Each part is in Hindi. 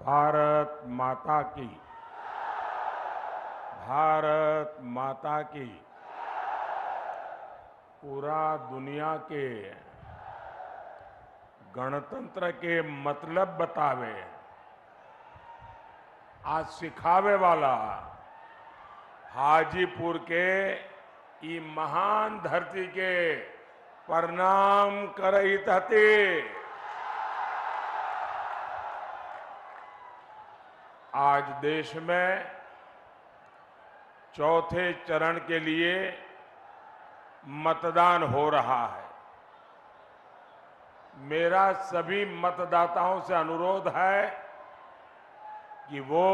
भारत माता की, भारत माता की। पूरा दुनिया के गणतंत्र के मतलब बतावे, आज सिखावे वाला हाजीपुर के ई महान धरती के प्रणाम करहित हते। आज देश में चौथे चरण के लिए मतदान हो रहा है। मेरा सभी मतदाताओं से अनुरोध है कि वो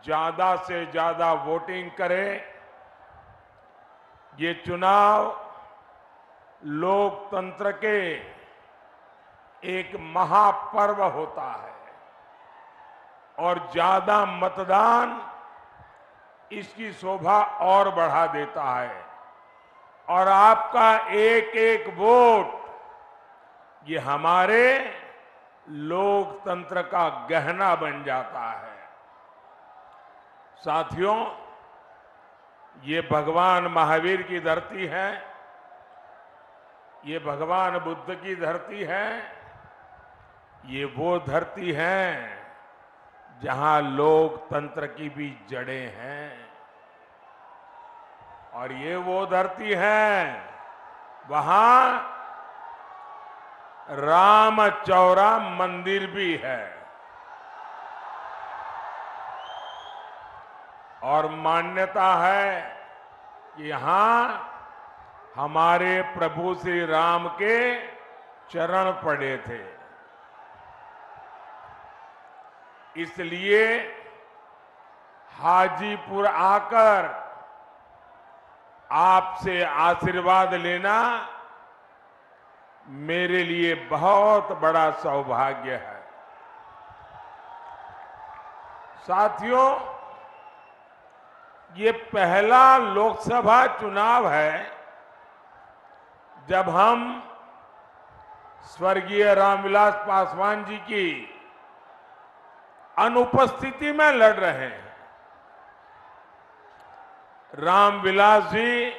ज्यादा से ज्यादा वोटिंग करें। ये चुनाव लोकतंत्र के एक महापर्व होता है और ज्यादा मतदान इसकी शोभा और बढ़ा देता है और आपका एक एक वोट ये हमारे लोकतंत्र का गहना बन जाता है। साथियों, ये भगवान महावीर की धरती है, ये भगवान बुद्ध की धरती है, ये वो धरती है जहां लोकतंत्र की भी जड़ें हैं और ये वो धरती है वहां रामचौरा मंदिर भी है और मान्यता है कि यहां हमारे प्रभु श्री राम के चरण पड़े थे। इसलिए हाजीपुर आकर आपसे आशीर्वाद लेना मेरे लिए बहुत बड़ा सौभाग्य है। साथियों, ये पहला लोकसभा चुनाव है जब हम स्वर्गीय रामविलास पासवान जी की अनुपस्थिति में लड़ रहे हैं। रामविलास जी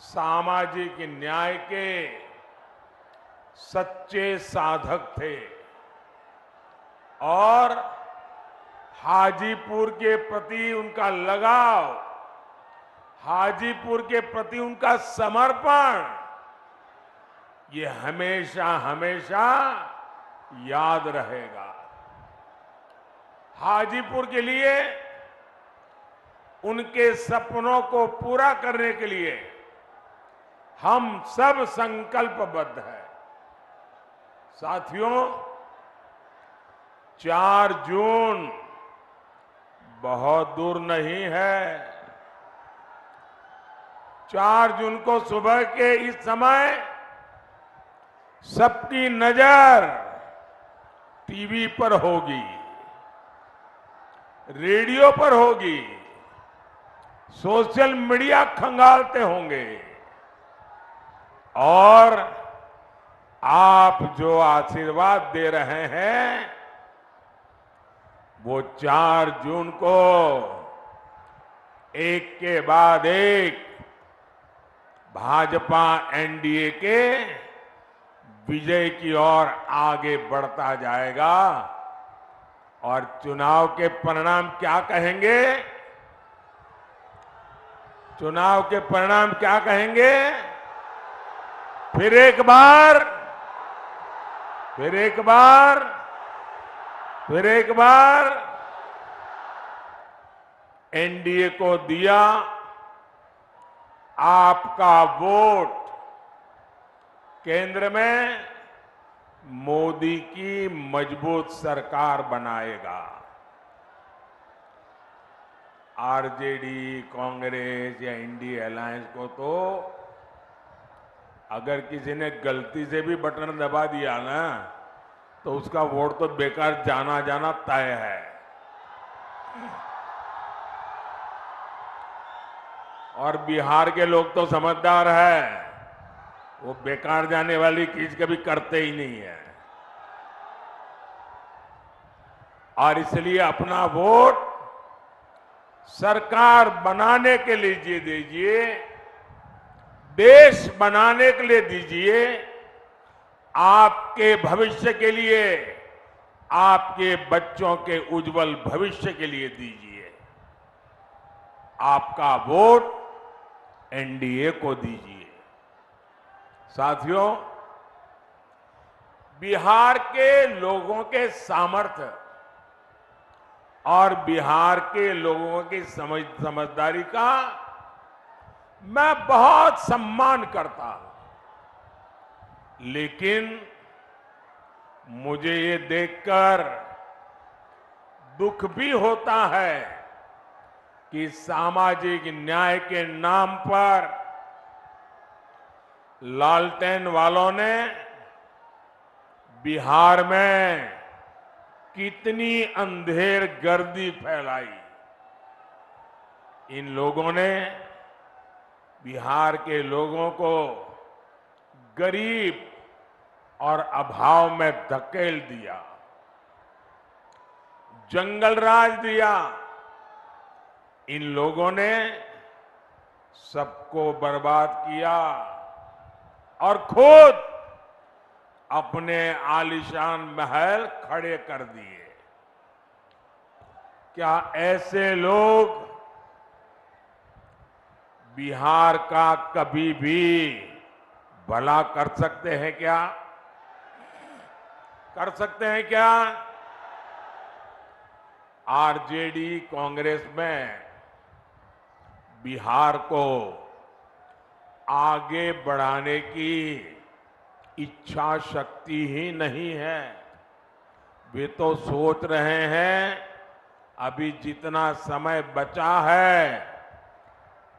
सामाजिक न्याय के सच्चे साधक थे और हाजीपुर के प्रति उनका लगाव, हाजीपुर के प्रति उनका समर्पण ये हमेशा हमेशा याद रहेगा। हाजीपुर के लिए, उनके सपनों को पूरा करने के लिए हम सब संकल्पबद्ध हैं। साथियों, 4 जून बहुत दूर नहीं है। 4 जून को सुबह के इस समय सबकी नजर टीवी पर होगी, रेडियो पर होगी, सोशल मीडिया खंगालते होंगे और आप जो आशीर्वाद दे रहे हैं वो 4 जून को एक के बाद एक भाजपा एनडीए के विजय की ओर आगे बढ़ता जाएगा। और चुनाव के परिणाम क्या कहेंगे? चुनाव के परिणाम क्या कहेंगे? फिर एक बार, फिर एक बार, फिर एक बार एनडीए को दिया आपका वोट केंद्र में मोदी की मजबूत सरकार बनाएगा। आरजेडी, कांग्रेस या इंडिया अलायंस को तो अगर किसी ने गलती से भी बटन दबा दिया ना तो उसका वोट तो बेकार जाना जाना तय है। और बिहार के लोग तो समझदार है, वो बेकार जाने वाली चीज कभी करते ही नहीं है। और इसलिए अपना वोट सरकार बनाने के लिए दीजिए, देश बनाने के लिए दीजिए, आपके भविष्य के लिए, आपके बच्चों के उज्जवल भविष्य के लिए दीजिए। आपका वोट एनडीए को दीजिए। साथियों, बिहार के लोगों के सामर्थ्य और बिहार के लोगों की समझदारी का मैं बहुत सम्मान करता हूं, लेकिन मुझे ये देखकर दुख भी होता है कि सामाजिक न्याय के नाम पर लालटेन वालों ने बिहार में कितनी अंधेर गर्दी फैलाई। इन लोगों ने बिहार के लोगों को गरीब और अभाव में धकेल दिया, जंगल राज दिया। इन लोगों ने सबको बर्बाद किया और खुद अपने आलीशान महल खड़े कर दिए। क्या ऐसे लोग बिहार का कभी भी भला कर सकते हैं क्या? कर सकते हैं क्या? आरजेडी कांग्रेस में बिहार को आगे बढ़ाने की इच्छा शक्ति ही नहीं है। वे तो सोच रहे हैं अभी जितना समय बचा है,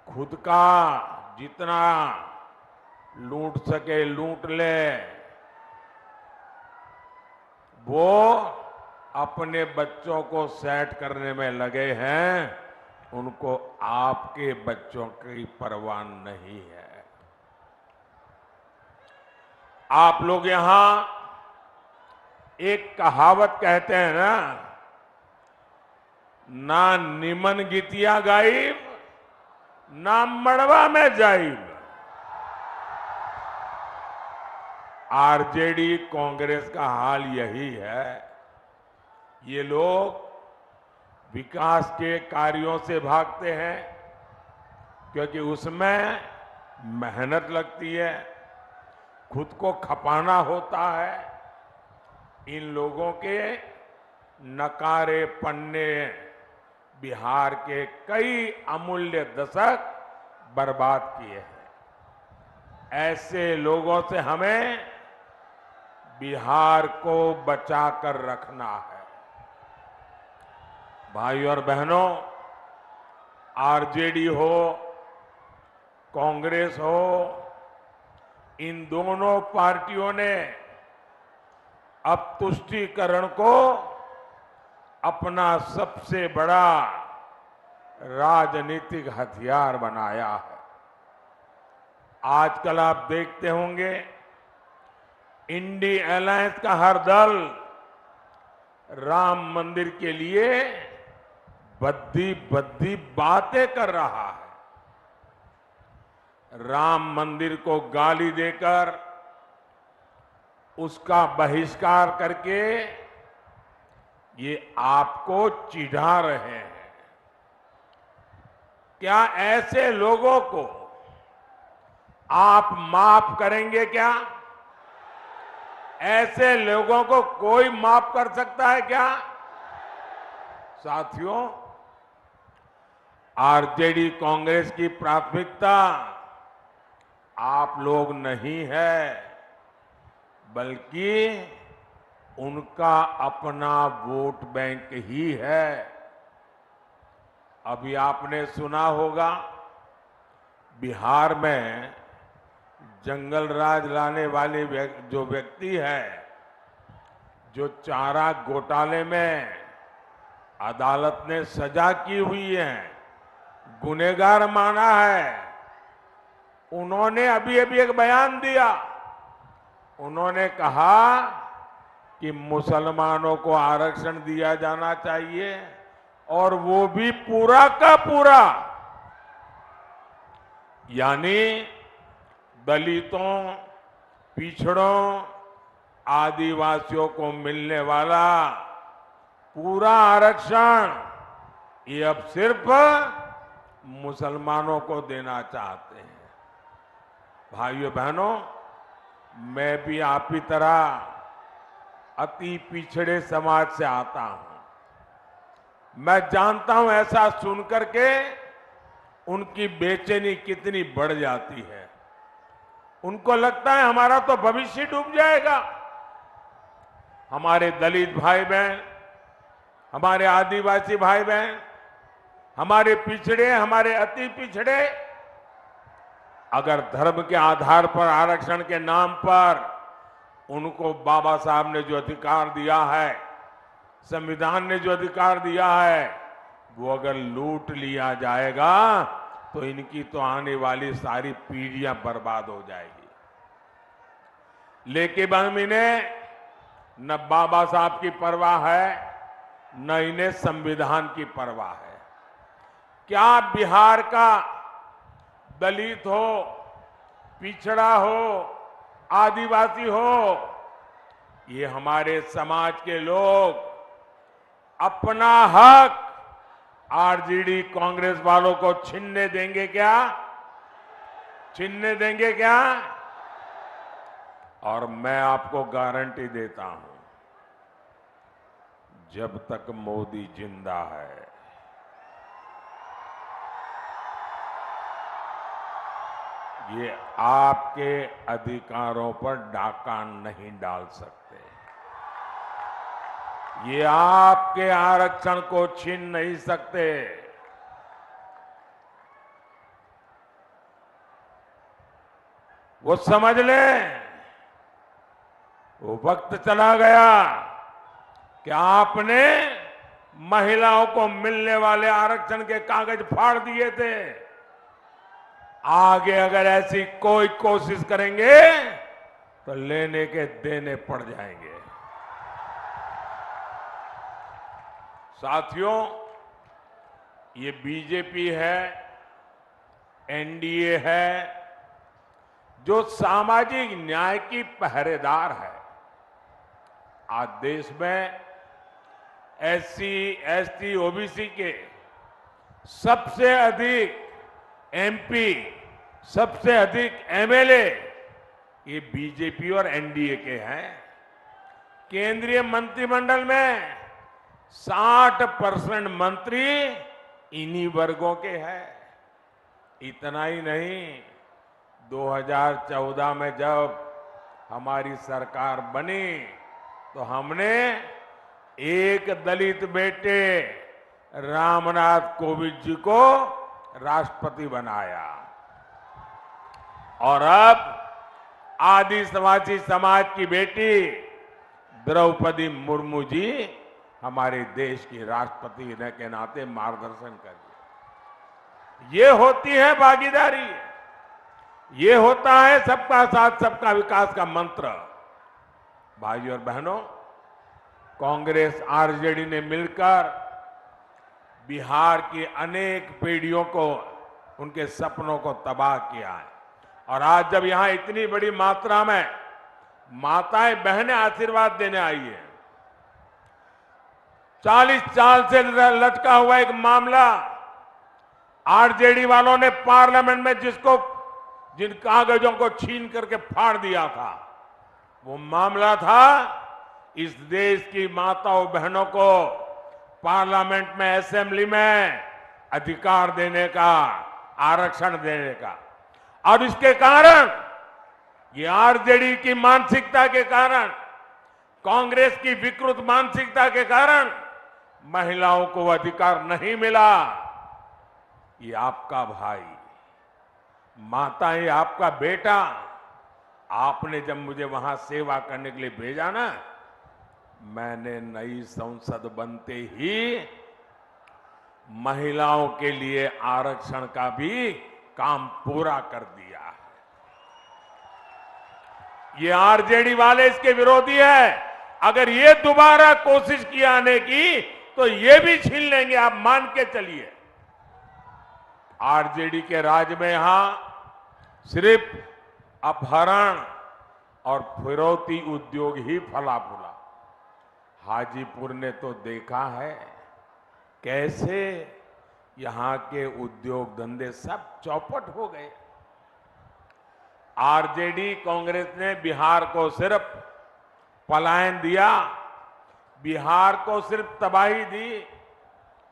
खुद का जितना लूट सके लूट ले। वो अपने बच्चों को सेट करने में लगे हैं, उनको आपके बच्चों की परवाह नहीं है। आप लोग यहां एक कहावत कहते हैं ना निमन गीतिया गाइब, ना मड़वा में जाइब। आरजेडी कांग्रेस का हाल यही है। ये लोग विकास के कार्यों से भागते हैं क्योंकि उसमें मेहनत लगती है, खुद को खपाना होता है। इन लोगों के नकारे पन्ने बिहार के कई अमूल्य दशक बर्बाद किए हैं। ऐसे लोगों से हमें बिहार को बचाकर रखना है। भाई और बहनों, आरजेडी हो, कांग्रेस हो, इन दोनों पार्टियों ने अब तुष्टीकरण को अपना सबसे बड़ा राजनीतिक हथियार बनाया है। आजकल आप देखते होंगे इंडी अलायंस का हर दल राम मंदिर के लिए बद्दी बद्दी बातें कर रहा है। राम मंदिर को गाली देकर, उसका बहिष्कार करके ये आपको चिढ़ा रहे हैं। क्या ऐसे लोगों को आप माफ करेंगे क्या? ऐसे लोगों को कोई माफ कर सकता है क्या? साथियों, आरजेडी कांग्रेस की प्राथमिकता आप लोग नहीं है, बल्कि उनका अपना वोट बैंक ही है। अभी आपने सुना होगा बिहार में जंगल राज लाने वाले जो व्यक्ति है, जो चारा घोटाले में अदालत ने सजा की हुई है, गुनहगार माना है, उन्होंने अभी अभी एक बयान दिया। उन्होंने कहा कि मुसलमानों को आरक्षण दिया जाना चाहिए और वो भी पूरा का पूरा, यानी दलितों, पिछड़ों, आदिवासियों को मिलने वाला पूरा आरक्षण ये अब सिर्फ मुसलमानों को देना चाहते हैं। भाइयों बहनों, मैं भी आप ही तरह अति पिछड़े समाज से आता हूं। मैं जानता हूं ऐसा सुनकर के उनकी बेचैनी कितनी बढ़ जाती है। उनको लगता है हमारा तो भविष्य डूब जाएगा। हमारे दलित भाई बहन, हमारे आदिवासी भाई बहन, हमारे पिछड़े, हमारे अति पिछड़े अगर धर्म के आधार पर आरक्षण के नाम पर उनको बाबा साहब ने जो अधिकार दिया है, संविधान ने जो अधिकार दिया है, वो अगर लूट लिया जाएगा तो इनकी तो आने वाली सारी पीढ़ियां बर्बाद हो जाएगी। लेकिन हम इन्हें न बाबा साहब की परवाह है, न इन्हें संविधान की परवाह है। क्या बिहार का दलित हो, पिछड़ा हो, आदिवासी हो, ये हमारे समाज के लोग अपना हक आरजेडी कांग्रेस वालों को छीनने देंगे क्या? छीनने देंगे क्या? और मैं आपको गारंटी देता हूं, जब तक मोदी जिंदा है, ये आपके अधिकारों पर डाका नहीं डाल सकते। ये आपके आरक्षण को छीन नहीं सकते। वो समझ लें, वो वक्त चला गया कि आपने महिलाओं को मिलने वाले आरक्षण के कागज फाड़ दिए थे। आगे अगर ऐसी कोई कोशिश करेंगे तो लेने के देने पड़ जाएंगे। साथियों, ये बीजेपी है, एनडीए है, जो सामाजिक न्याय की पहरेदार है। आज देश में एससी, एसटी, ओबीसी के सबसे अधिक एमपी, सबसे अधिक एमएलए ये बीजेपी और एनडीए के हैं। केंद्रीय मंत्रिमंडल में 60% मंत्री इन्हीं वर्गों के हैं। इतना ही नहीं, 2014 में जब हमारी सरकार बनी तो हमने एक दलित बेटे रामनाथ कोविंद जी को राष्ट्रपति बनाया और अब आदिवासी समाज की बेटी द्रौपदी मुर्मू जी हमारे देश की राष्ट्रपति के नाते मार्गदर्शन करिए। ये होती है भागीदारी, ये होता है सबका साथ सबका विकास का मंत्र। भाइयों और बहनों, कांग्रेस आरजेडी ने मिलकर बिहार की अनेक पीढ़ियों को, उनके सपनों को तबाह किया है। और आज जब यहां इतनी बड़ी मात्रा में माताएं बहनें आशीर्वाद देने आई है, 40 साल से लटका हुआ एक मामला आरजेडी वालों ने पार्लियामेंट में जिन कागजों को छीन करके फाड़ दिया था, वो मामला था इस देश की माताओं बहनों को पार्लियामेंट में, असेंबली में अधिकार देने का, आरक्षण देने का। और इसके कारण, ये आरजेडी की मानसिकता के कारण, कांग्रेस की विकृत मानसिकता के कारण महिलाओं को अधिकार नहीं मिला। ये आपका भाई, माता, ये आपका बेटा, आपने जब मुझे वहां सेवा करने के लिए भेजा ना, मैंने नई संसद बनते ही महिलाओं के लिए आरक्षण का भी काम पूरा कर दिया है। ये आरजेडी वाले इसके विरोधी है, अगर ये दोबारा कोशिश की आने की तो ये भी छीन लेंगे, आप मान के चलिए। आरजेडी के राज में यहां सिर्फ अपहरण और फिरौती उद्योग ही फला फूला। हाजीपुर ने तो देखा है कैसे यहां के उद्योग धंधे सब चौपट हो गए। आरजेडी कांग्रेस ने बिहार को सिर्फ पलायन दिया, बिहार को सिर्फ तबाही दी।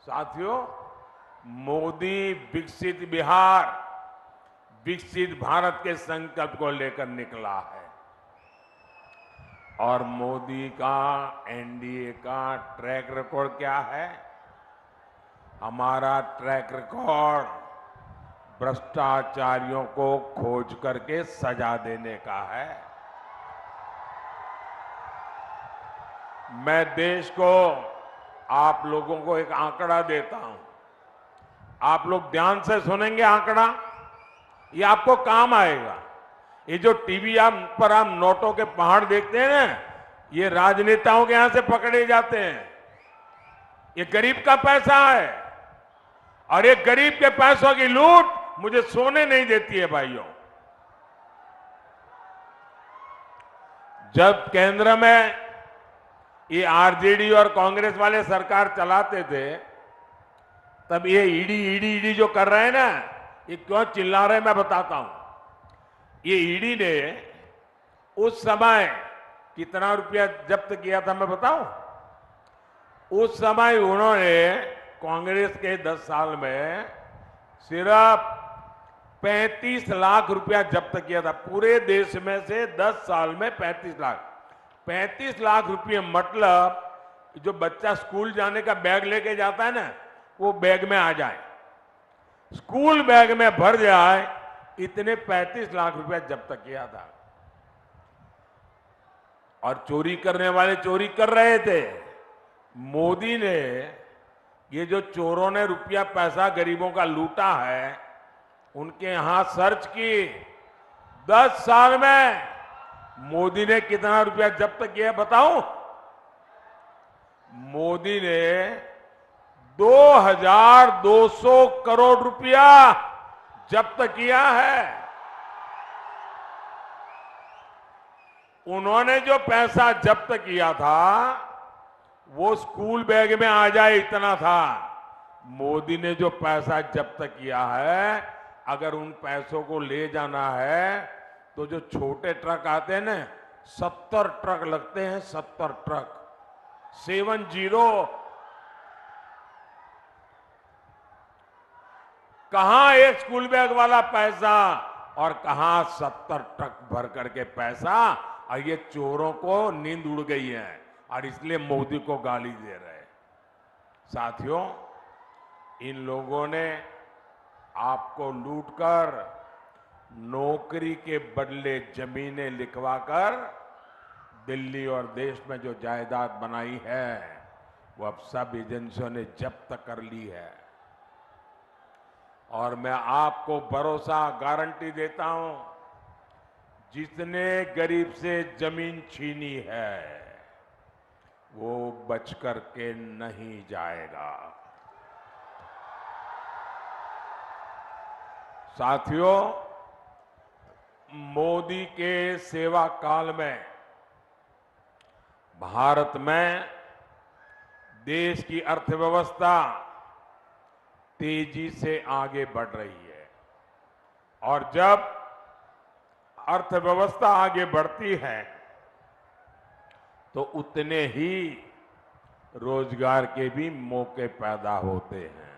साथियों, मोदी विकसित बिहार, विकसित भारत के संकल्प को लेकर निकला है और मोदी का, एनडीए का ट्रैक रिकॉर्ड क्या है? हमारा ट्रैक रिकॉर्ड भ्रष्टाचारियों को खोज करके सजा देने का है। मैं देश को, आप लोगों को एक आंकड़ा देता हूं, आप लोग ध्यान से सुनेंगे आंकड़ा, ये आपको काम आएगा। ये जो टीवी पर आप नोटों के पहाड़ देखते हैं ना, ये राजनेताओं के यहां से पकड़े जाते हैं। ये गरीब का पैसा है और ये गरीब के पैसों की लूट मुझे सोने नहीं देती है भाइयों। जब केंद्र में ये आरजेडी और कांग्रेस वाले सरकार चलाते थे, तब ये ईडी जो कर रहे हैं ना, ये क्यों चिल्ला रहे हैं मैं बताता हूं। ये ईडी ने उस समय कितना रुपया जब्त किया था मैं बताऊं? उस समय उन्होंने कांग्रेस के 10 साल में सिर्फ 35 लाख रुपया जब्त किया था। पूरे देश में से 10 साल में 35 लाख रुपये, मतलब जो बच्चा स्कूल जाने का बैग लेके जाता है ना, वो बैग में आ जाए, स्कूल बैग में भर जाए, इतने 35 लाख रुपया जब्त किया था। और चोरी करने वाले चोरी कर रहे थे। मोदी ने, ये जो चोरों ने रुपया पैसा गरीबों का लूटा है, उनके यहां सर्च की। 10 साल में मोदी ने कितना रुपया जब्त किया बताऊं? मोदी ने 2200 करोड़ रुपया जब्त किया है। उन्होंने जो पैसा जब्त किया था वो स्कूल बैग में आ जाए इतना था। मोदी ने जो पैसा जब्त किया है, अगर उन पैसों को ले जाना है तो जो छोटे ट्रक आते हैं ना, 70 ट्रक लगते हैं, 70 ट्रक, 70। कहां एक स्कूल बैग वाला पैसा और कहां 70 ट्रक भर करके पैसा। और ये चोरों को नींद उड़ गई है और इसलिए मोदी को गाली दे रहे हैं। साथियों, इन लोगों ने आपको लूटकर नौकरी के बदले जमीनें लिखवाकर दिल्ली और देश में जो जायदाद बनाई है वो अब सब एजेंसियों ने जब्त कर ली है। और मैं आपको भरोसा, गारंटी देता हूं, जिसने गरीब से जमीन छीनी है वो बच कर के नहीं जाएगा। साथियों, मोदी के सेवा काल में भारत में देश की अर्थव्यवस्था तेजी से आगे बढ़ रही है। और जब अर्थव्यवस्था आगे बढ़ती है तो उतने ही रोजगार के भी मौके पैदा होते हैं।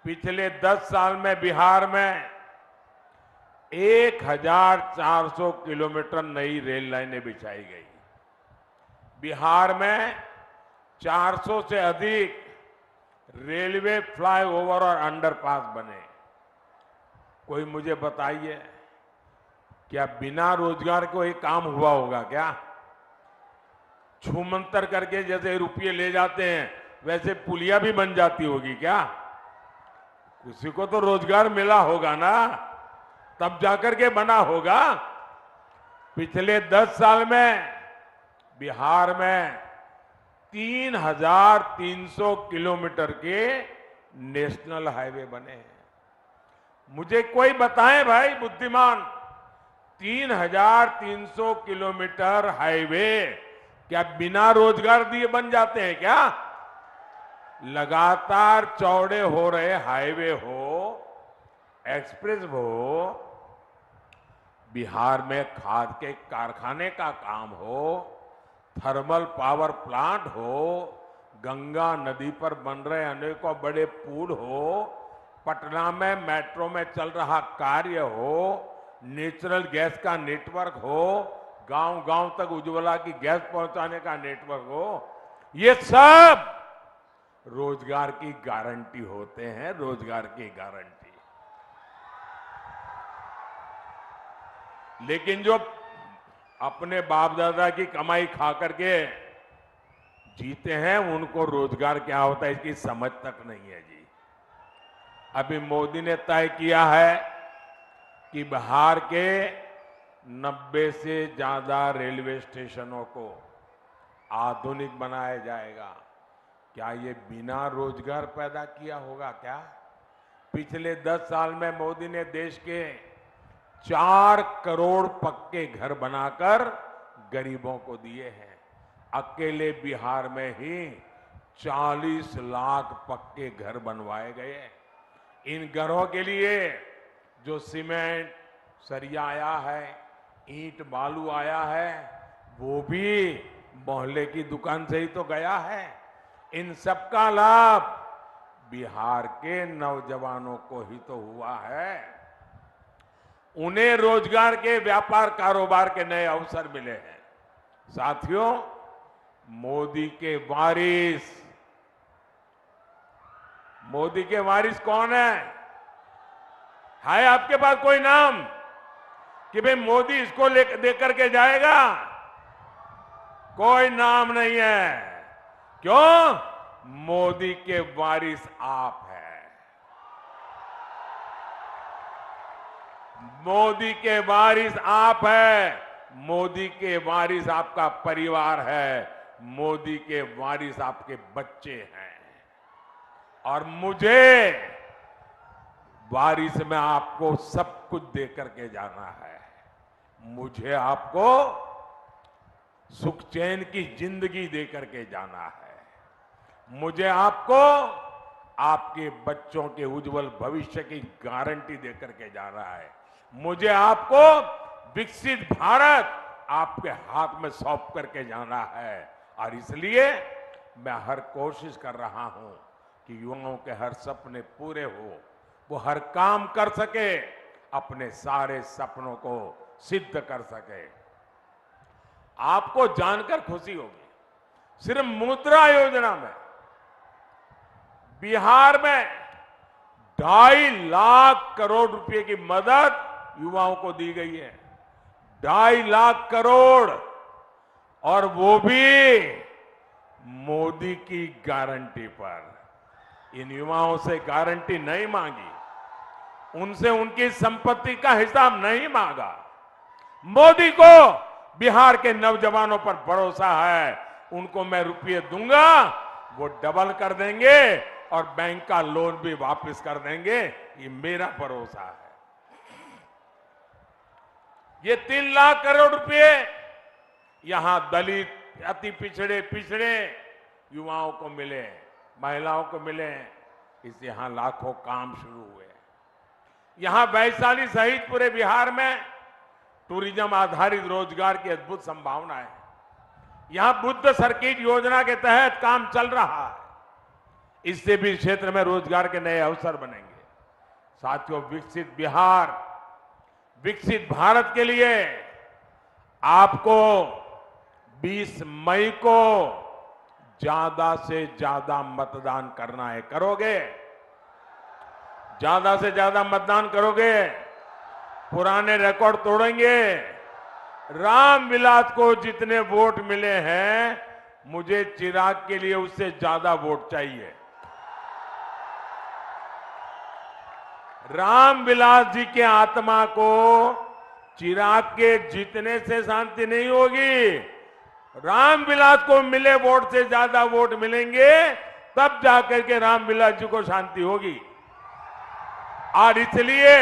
पिछले 10 साल में बिहार में 1400 किलोमीटर नई रेल लाइनें बिछाई गई। बिहार में 400 से अधिक रेलवे फ्लाईओवर और अंडरपास बने। कोई मुझे बताइए, क्या बिना रोजगार को एक काम हुआ होगा क्या? छूमंतर करके जैसे रुपये ले जाते हैं वैसे पुलिया भी बन जाती होगी क्या? किसी को तो रोजगार मिला होगा ना, तब जाकर के बना होगा। पिछले 10 साल में बिहार में 3,300 किलोमीटर के नेशनल हाईवे बने हैं। मुझे कोई बताए भाई बुद्धिमान, 3,300 किलोमीटर हाईवे क्या बिना रोजगार दिए बन जाते हैं क्या? लगातार चौड़े हो रहे हाईवे हो, एक्सप्रेस हो, बिहार में खाद के कारखाने का काम हो, थर्मल पावर प्लांट हो, गंगा नदी पर बन रहे अनेकों बड़े पुल हो, पटना में मेट्रो में चल रहा कार्य हो, नेचुरल गैस का नेटवर्क हो, गांव-गांव तक उज्ज्वला की गैस पहुंचाने का नेटवर्क हो, ये सब रोजगार की गारंटी होते हैं, रोजगार की गारंटी। लेकिन जो अपने बाप दादा की कमाई खा करके जीते हैं, उनको रोजगार क्या होता है इसकी समझ तक नहीं है जी। अभी मोदी ने तय किया है कि बिहार के 90 से ज्यादा रेलवे स्टेशनों को आधुनिक बनाया जाएगा। क्या ये बिना रोजगार पैदा किया होगा क्या? पिछले 10 साल में मोदी ने देश के 4 करोड़ पक्के घर बनाकर गरीबों को दिए हैं। अकेले बिहार में ही 40 लाख पक्के घर बनवाए गए। इन घरों के लिए जो सीमेंट सरिया आया है, ईंट बालू आया है, वो भी मोहल्ले की दुकान से ही तो गया है। इन सबका लाभ बिहार के नौजवानों को ही तो हुआ है। उन्हें रोजगार के, व्यापार कारोबार के नए अवसर मिले हैं। साथियों, मोदी के वारिस कौन है आपके पास कोई नाम कि भाई मोदी इसको लेकर के जाएगा? कोई नाम नहीं है। क्यों? मोदी के वारिस आप हैं। मोदी के वारिस आप हैं। मोदी के वारिस आपका परिवार है। मोदी के वारिस आपके बच्चे हैं। और मुझे वारिस में आपको सब कुछ दे करके जाना है। मुझे आपको सुख चैन की जिंदगी दे करके जाना है। मुझे आपको आपके बच्चों के उज्जवल भविष्य की गारंटी दे करके जाना है। मुझे आपको विकसित भारत आपके हाथ में सौंप करके जाना है। और इसलिए मैं हर कोशिश कर रहा हूं कि युवाओं के हर सपने पूरे हो, वो हर काम कर सके, अपने सारे सपनों को सिद्ध कर सके। आपको जानकर खुशी होगी, सिर्फ मुद्रा योजना में बिहार में 2.5 लाख करोड़ रुपए की मदद युवाओं को दी गई है। 2.5 लाख करोड़, और वो भी मोदी की गारंटी पर। इन युवाओं से गारंटी नहीं मांगी, उनसे उनकी संपत्ति का हिसाब नहीं मांगा। मोदी को बिहार के नौजवानों पर भरोसा है। उनको मैं रुपये दूंगा, वो डबल कर देंगे और बैंक का लोन भी वापस कर देंगे। ये मेरा भरोसा है। ये 3 लाख करोड़ रुपए यहां दलित, अति पिछड़े युवाओं को मिले, महिलाओं को मिले। इससे यहां लाखों काम शुरू हुए। यहां वैशाली सहित पूरे बिहार में टूरिज्म आधारित रोजगार की अद्भुत संभावनाएं हैं। यहां बुद्ध सर्किट योजना के तहत काम चल रहा है। इससे भी क्षेत्र में रोजगार के नए अवसर बनेंगे। साथियों, विकसित बिहार, विकसित भारत के लिए आपको 20 मई को ज्यादा से ज्यादा मतदान करना है। करोगे? ज्यादा से ज्यादा मतदान करोगे? पुराने रिकॉर्ड तोड़ेंगे? रामविलास को जितने वोट मिले हैं, मुझे चिराग के लिए उससे ज्यादा वोट चाहिए। रामविलास जी के आत्मा को चिराग के जीतने से शांति नहीं होगी। रामविलास को मिले वोट से ज्यादा वोट मिलेंगे तब जाकर के रामविलास जी को शांति होगी। और इसलिए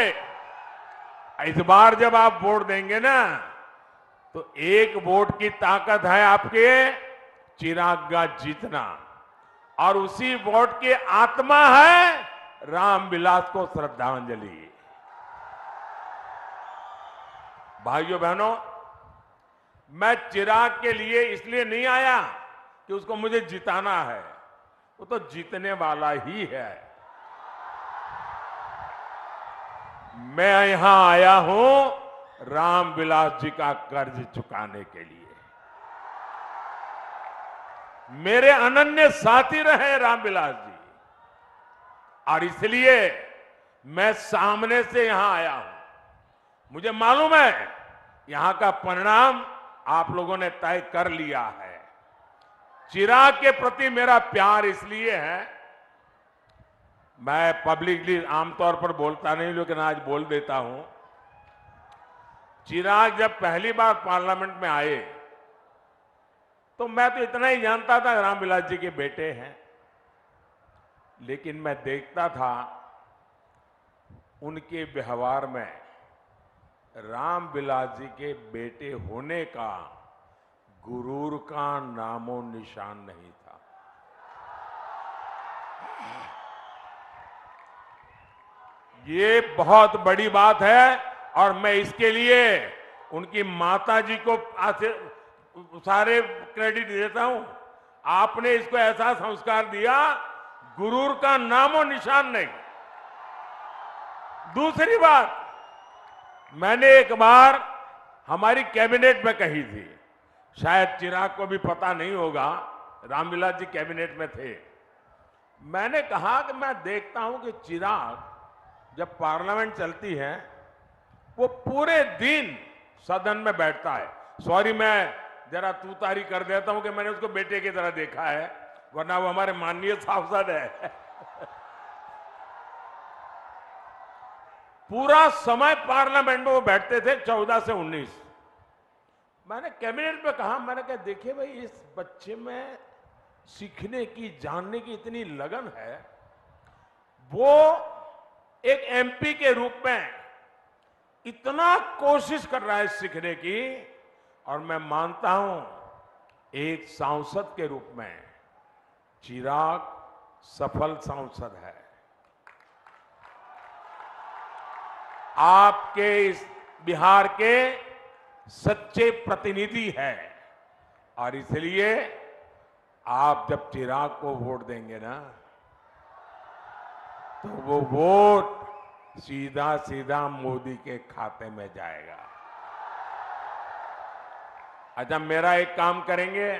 इस बार जब आप वोट देंगे ना, तो एक वोट की ताकत है आपके चिराग का जीतना, और उसी वोट की आत्मा है रामविलास को श्रद्धांजलि। भाइयों बहनों, मैं चिराग के लिए इसलिए नहीं आया कि उसको मुझे जिताना है, वो तो जीतने वाला ही है। मैं यहां आया हूं रामविलास जी का कर्ज चुकाने के लिए। मेरे अनन्य साथी रहे रामविलास जी, और इसलिए मैं सामने से यहां आया हूं। मुझे मालूम है यहां का परिणाम आप लोगों ने तय कर लिया है। चिराग के प्रति मेरा प्यार इसलिए है, मैं पब्लिकली आमतौर पर बोलता नहीं, लेकिन आज बोल देता हूं। चिराग जब पहली बार पार्लियामेंट में आए तो मैं तो इतना ही जानता था रामविलास जी के बेटे हैं, लेकिन मैं देखता था उनके व्यवहार में रामविलास जी के बेटे होने का गुरूर का नामो निशान नहीं था। ये बहुत बड़ी बात है, और मैं इसके लिए उनकी माता जी को सारे क्रेडिट देता हूं। आपने इसको ऐसा संस्कार दिया, गुरूर का नामो निशान नहीं। दूसरी बात, मैंने एक बार हमारी कैबिनेट में कही थी, शायद चिराग को भी पता नहीं होगा, रामविलास जी कैबिनेट में थे। मैंने कहा कि मैं देखता हूं कि चिराग जब पार्लियामेंट चलती है वो पूरे दिन सदन में बैठता है। सॉरी, मैं जरा तूतारी कर देता हूं कि मैंने उसको बेटे की तरह देखा है, वरना वो हमारे माननीय सांसद है। पूरा समय पार्लियामेंट में वो बैठते थे 14 से 19। मैंने कैबिनेट में कहा, मैंने कहा देखिए भाई, इस बच्चे में सीखने की, जानने की इतनी लगन है, वो एक एमपी के रूप में इतना कोशिश कर रहा है सीखने की, और मैं मानता हूं एक सांसद के रूप में चिराग सफल सांसद है। आपके इस बिहार के सच्चे प्रतिनिधि है, और इसलिए आप जब चिराग को वोट देंगे ना, तो वो वोट सीधा सीधा मोदी के खाते में जाएगा। अच्छा, मेरा एक काम करेंगे,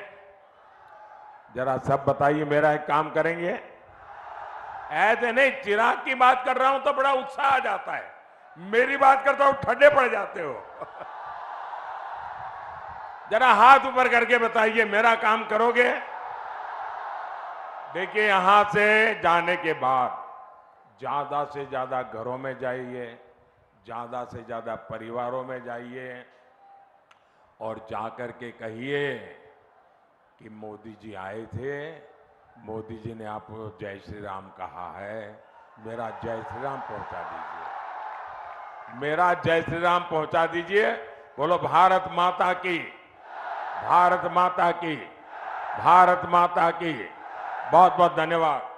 जरा सब बताइए, मेरा एक काम करेंगे। ऐसे नहीं, चिराग की बात कर रहा हूं तो बड़ा उत्साह आ जाता है, मेरी बात करता हूं ठंडे पड़ जाते हो। जरा हाथ ऊपर करके बताइए, मेरा काम करोगे? देखिए, यहां से जाने के बाद ज्यादा से ज्यादा घरों में जाइए, ज्यादा से ज्यादा परिवारों में जाइए, और जाकर के कहिए कि मोदी जी आए थे, मोदी जी ने आपको जय श्री राम कहा है, मेरा जय श्री राम पहुंचा दीजिए, मेरा जय श्री राम पहुंचा दीजिए। बोलो भारत माता की, भारत माता की, भारत माता की। बहुत बहुत धन्यवाद।